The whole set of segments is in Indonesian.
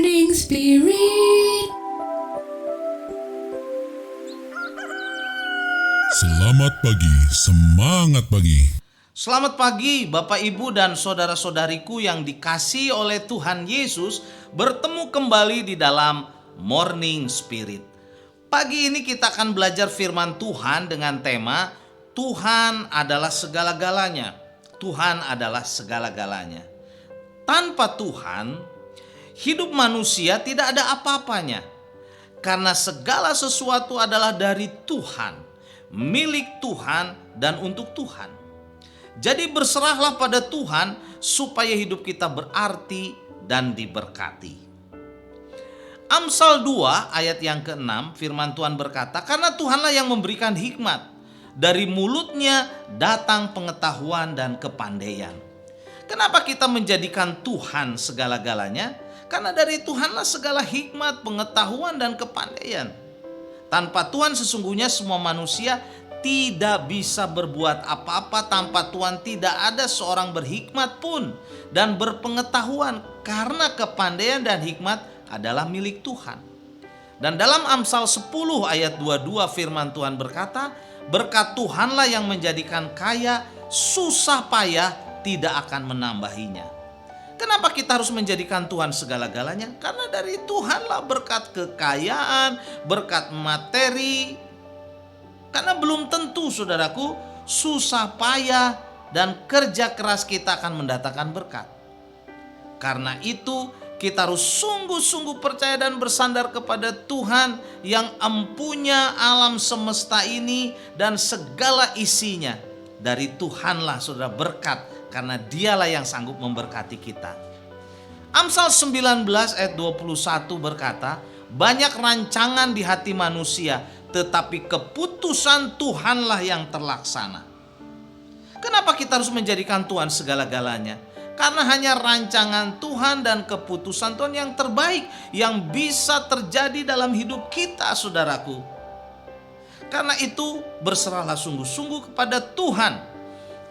Morning Spirit. Selamat pagi, semangat pagi. Selamat pagi Bapak Ibu dan saudara-saudariku yang dikasihi oleh Tuhan Yesus. Bertemu kembali di dalam Morning Spirit. Pagi ini kita akan belajar firman Tuhan dengan tema Tuhan adalah segala-galanya. Tuhan adalah segala-galanya. Tanpa Tuhan, hidup manusia tidak ada apa-apanya. Karena segala sesuatu adalah dari Tuhan, milik Tuhan dan untuk Tuhan. Jadi berserahlah pada Tuhan supaya hidup kita berarti dan diberkati. Amsal 2 ayat yang ke-6 firman Tuhan berkata, karena Tuhanlah yang memberikan hikmat, dari mulutnya datang pengetahuan dan kepandaian. Kenapa kita menjadikan Tuhan segala-galanya? Karena dari Tuhanlah segala hikmat, pengetahuan dan kepandaian. Tanpa Tuhan sesungguhnya semua manusia tidak bisa berbuat apa-apa. Tanpa Tuhan tidak ada seorang berhikmat pun dan berpengetahuan, karena kepandaian dan hikmat adalah milik Tuhan. Dan dalam Amsal 10 ayat 22 firman Tuhan berkata, berkat Tuhanlah yang menjadikan kaya, susah payah tidak akan menambahinya. Kenapa kita harus menjadikan Tuhan segala-galanya? Karena dari Tuhanlah berkat kekayaan, berkat materi. Karena belum tentu saudaraku, susah payah dan kerja keras kita akan mendatangkan berkat. Karena itu kita harus sungguh-sungguh percaya dan bersandar kepada Tuhan yang empunya alam semesta ini dan segala isinya. Dari Tuhanlah saudara berkat, karena dialah yang sanggup memberkati kita. Amsal 19 ayat 21 berkata, banyak rancangan di hati manusia, tetapi keputusan Tuhanlah yang terlaksana. Kenapa kita harus menjadikan Tuhan segala-galanya? Karena hanya rancangan Tuhan dan keputusan Tuhan yang terbaik yang bisa terjadi dalam hidup kita, saudaraku. Karena itu berserahlah sungguh-sungguh kepada Tuhan.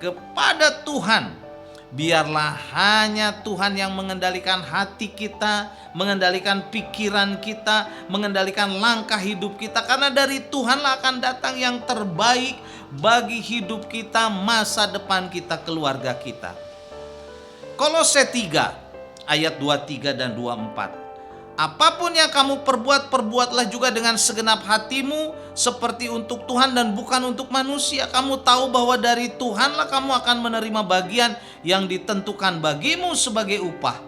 Kepada Tuhan. Biarlah hanya Tuhan yang mengendalikan hati kita, mengendalikan pikiran kita, mengendalikan langkah hidup kita. Karena dari Tuhanlah akan datang yang terbaik bagi hidup kita, masa depan kita, keluarga kita. Kolose 3 ayat 23 dan 24. Apapun yang kamu perbuat, perbuatlah juga dengan segenap hatimu seperti untuk Tuhan dan bukan untuk manusia. Kamu tahu bahwa dari Tuhanlah kamu akan menerima bagian yang ditentukan bagimu sebagai upah.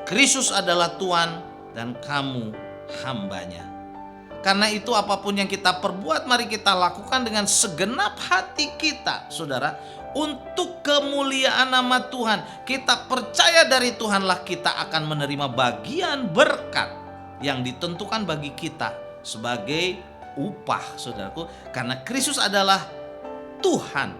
Kristus adalah Tuhan dan kamu hambanya. Karena itu apapun yang kita perbuat, mari kita lakukan dengan segenap hati kita, saudara. Untuk kemuliaan nama Tuhan. Kita percaya dari Tuhanlah kita akan menerima bagian berkat yang ditentukan bagi kita sebagai upah, saudaraku. Karena Kristus adalah Tuhan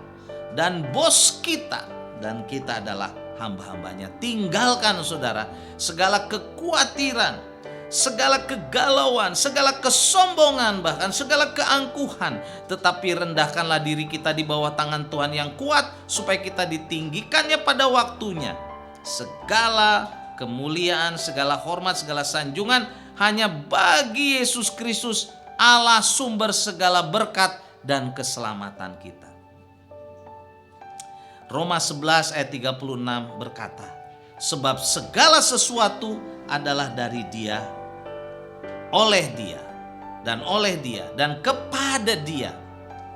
dan bos kita, dan kita adalah hamba-hambanya. Tinggalkan saudara segala kekhawatiran, segala kegalauan, segala kesombongan, bahkan segala keangkuhan. Tetapi rendahkanlah diri kita di bawah tangan Tuhan yang kuat, supaya kita ditinggikannya pada waktunya. Segala kemuliaan, segala hormat, segala sanjungan hanya bagi Yesus Kristus, Allah sumber segala berkat dan keselamatan kita. Roma 11 ayat 36 berkata, sebab segala sesuatu adalah dari Dia, oleh Dia, dan kepada Dia.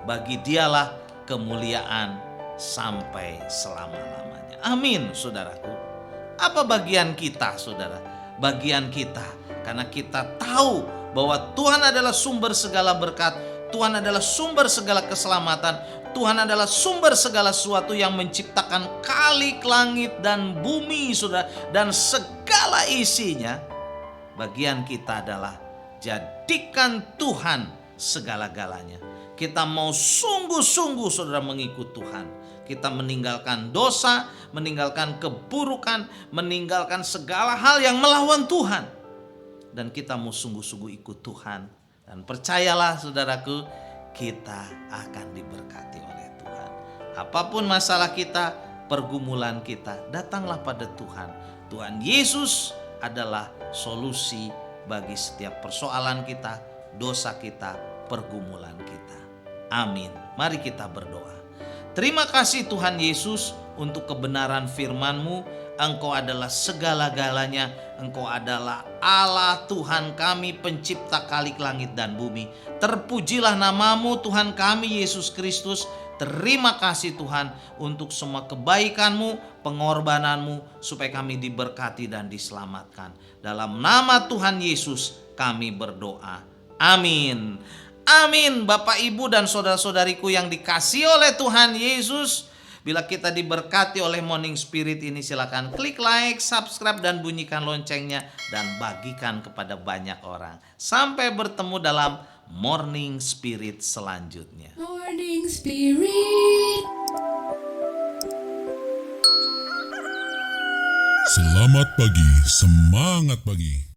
Bagi Dialah kemuliaan sampai selama-lamanya. Amin, saudaraku. Apa bagian kita, saudara? Bagian kita, karena kita tahu bahwa Tuhan adalah sumber segala berkat, Tuhan adalah sumber segala keselamatan, Tuhan adalah sumber segala sesuatu yang menciptakan kalik, langit, dan bumi, saudara, dan segala isinya. Bagian kita adalah jadikan Tuhan segala-galanya. Kita mau sungguh-sungguh saudara mengikut Tuhan. Kita meninggalkan dosa, meninggalkan keburukan, meninggalkan segala hal yang melawan Tuhan. Dan kita mau sungguh-sungguh ikut Tuhan. Dan percayalah saudaraku, kita akan diberkati oleh Tuhan. Apapun masalah kita, pergumulan kita, datanglah pada Tuhan. Tuhan Yesus adalah solusi bagi setiap persoalan kita, dosa kita, pergumulan kita. Amin. Mari kita berdoa. Terima kasih Tuhan Yesus untuk kebenaran firman-Mu. Engkau adalah segala-galanya. Engkau adalah Allah Tuhan kami, pencipta kalik langit dan bumi. Terpujilah nama-Mu Tuhan kami Yesus Kristus. Terima kasih Tuhan untuk semua kebaikan-Mu, pengorbanan-Mu, supaya kami diberkati dan diselamatkan. Dalam nama Tuhan Yesus kami berdoa. Amin. Amin. Bapak, Ibu, dan saudara-saudariku yang dikasihi oleh Tuhan Yesus, bila kita diberkati oleh Morning Spirit ini, silakan klik like, subscribe, dan bunyikan loncengnya, dan bagikan kepada banyak orang. Sampai bertemu dalam Morning Spirit selanjutnya. Morning Spirit. Selamat pagi, semangat pagi.